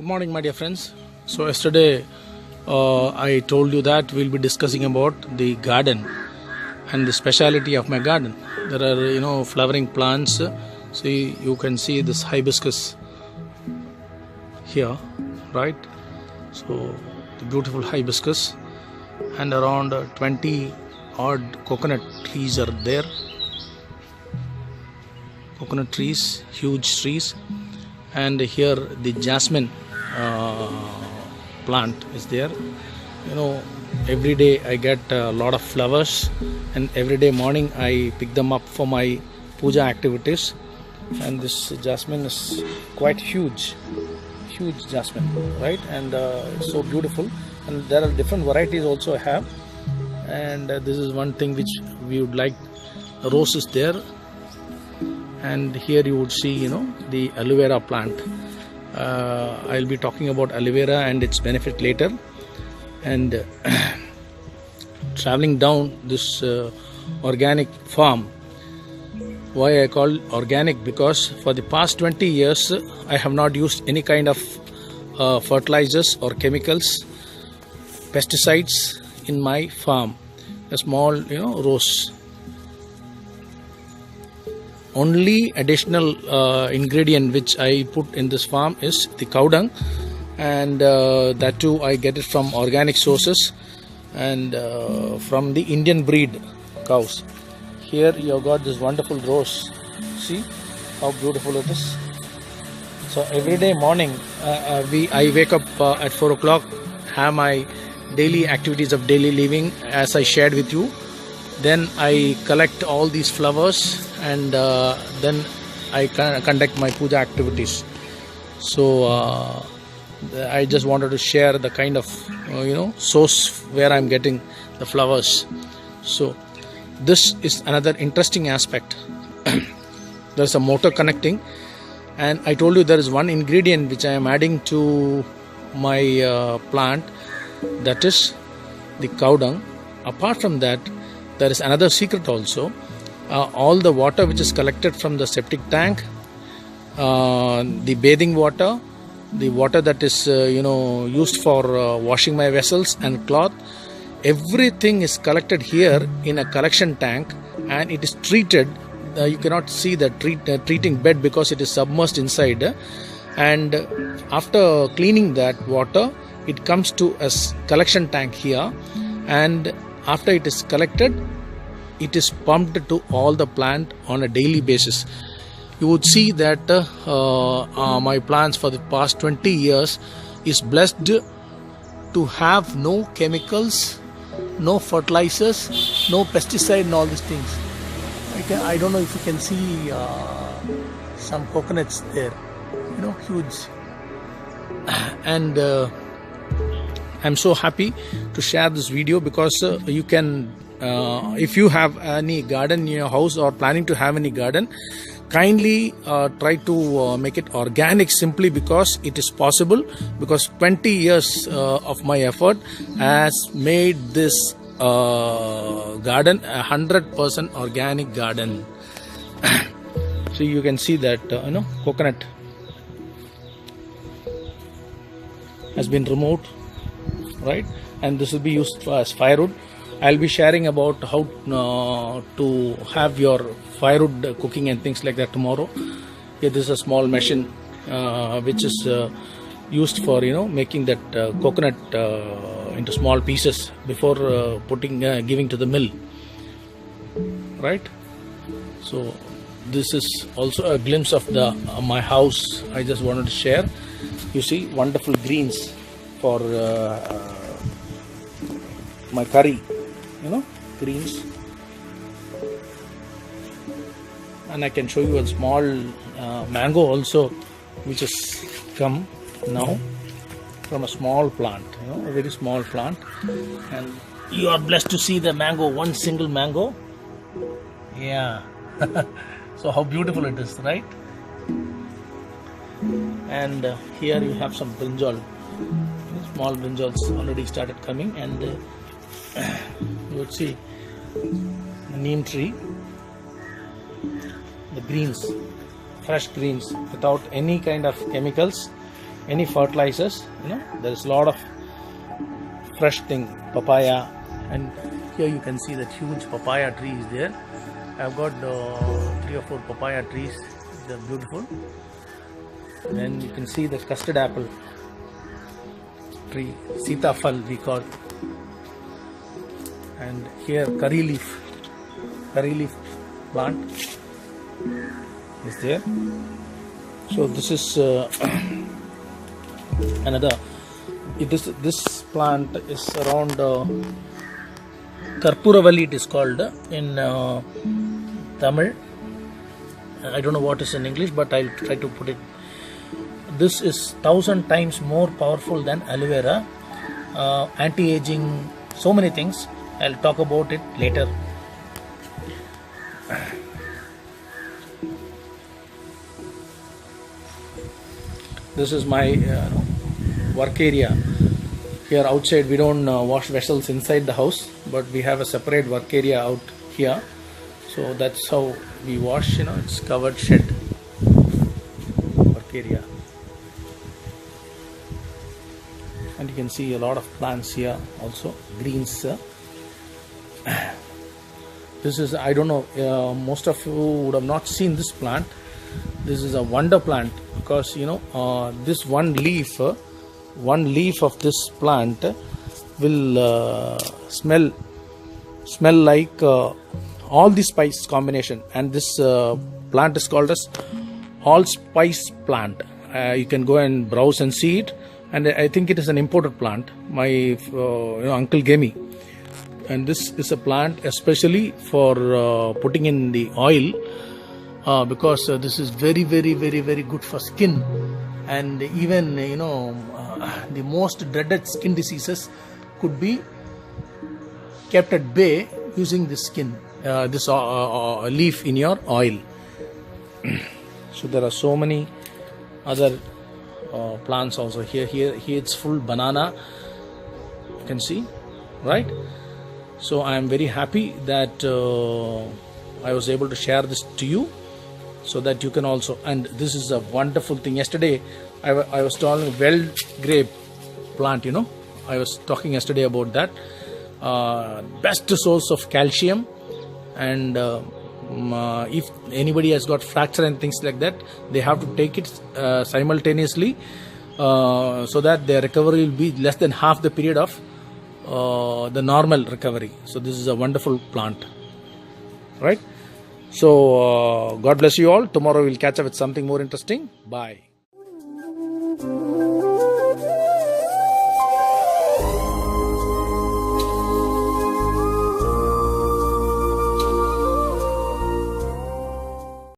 Good morning, my dear friends. So yesterday I told you that we'll be discussing about the garden and the speciality of my garden. There are flowering plants. See, you can see this hibiscus here, right? So the beautiful hibiscus, and around 20 odd coconut trees are there. Coconut trees, huge trees. And here the jasmine plant is there. Every day I get a lot of flowers, and every day morning I pick them up for my puja activities. And this jasmine is quite huge jasmine, right? And it's so beautiful, and there are different varieties also I have. And this is one thing which we would like. Roses there. And here you would see the aloe vera plant. I'll be talking about aloe vera and its benefit later. And traveling down this organic farm. Why I call organic? Because for the past 20 years I have not used any kind of fertilizers or chemicals, pesticides in my farm. A small rose. Only additional ingredient which I put in this farm is the cow dung, and that too I get it from organic sources and from the Indian breed cows. Here you have got this wonderful rose. See how beautiful it is. So every day morning I wake up at 4 o'clock, have my daily activities of daily living as I shared with you. Then I collect all these flowers, and then I conduct my puja activities. So I just wanted to share the kind of source where I'm getting the flowers. So this is another interesting aspect. There's a motor connecting, and I told you there is one ingredient which I am adding to my plant, that is the cow dung. Apart from that, there is another secret also. All the water which is collected from the septic tank, the bathing water, the water that is used for washing my vessels and cloth, everything is collected here in a collection tank, and it is treated. You cannot see the treating bed because it is submerged inside. And after cleaning that water, it comes to a collection tank here, and after it is collected, it is pumped to all the plant on a daily basis. You would see that my plants for the past 20 years is blessed to have no chemicals, no fertilizers, no pesticide and all these things. I don't know if you can see some coconuts there, huge. And I'm so happy to share this video because you can, if you have any garden in your house or planning to have any garden, kindly try to make it organic, simply because it is possible, because 20 years of my effort has made this garden 100% organic garden. So you can see that coconut has been removed, right? And this will be used as firewood. I'll be sharing about how to have your firewood cooking and things like that tomorrow. Here, this is a small machine which is used for making that coconut into small pieces before giving to the mill, right? So this is also a glimpse of my house. I just wanted to share. You see wonderful greens for my curry, greens. And I can show you a small mango also, which has come now from a small plant, a very small plant. And you are blessed to see the mango, one single mango. Yeah. So how beautiful it is, right? And here you have some brinjal. Small brinjals already started coming, and you would see the neem tree, the greens, fresh greens without any kind of chemicals, any fertilizers. There is a lot of fresh thing, papaya, and here you can see that huge papaya tree is there. I've got 3 or 4 papaya trees. They're beautiful. Then you can see the custard apple tree, sitafal we call. And here curry leaf plant is there. So this is another. This plant is around Karpuravalli, it is called in Tamil. I don't know what is in English, but I'll try to put it. This is 1000 times more powerful than aloe vera, anti-aging, so many things. I'll talk about it later. This is my work area. Here outside we don't wash vessels inside the house, but we have a separate work area out here. So that's how we wash, it's covered shed work area. And you can see a lot of plants here also, greens. This is, I don't know, most of you would have not seen this plant. This is a wonder plant because this one leaf of this plant will smell like all the spice combination, and this plant is called as allspice plant. You can go and browse and see it, and I think it is an imported plant. My uncle gave me, and this is a plant especially for putting in the oil. Because this is very, very, very, very good for skin, and even the most dreaded skin diseases could be kept at bay using this this leaf in your oil. So there are so many other plants also here. Here it's full banana. You can see, right? So I am very happy that I was able to share this to you, so that you can also, and this is a wonderful thing. Yesterday I was talking wild grape plant, I was talking yesterday about that. Best source of calcium, and if anybody has got fracture and things like that, they have to take it simultaneously, so that their recovery will be less than half the period of the normal recovery. So this is a wonderful plant, right? So God bless you all. Tomorrow we'll catch up with something more interesting. Bye.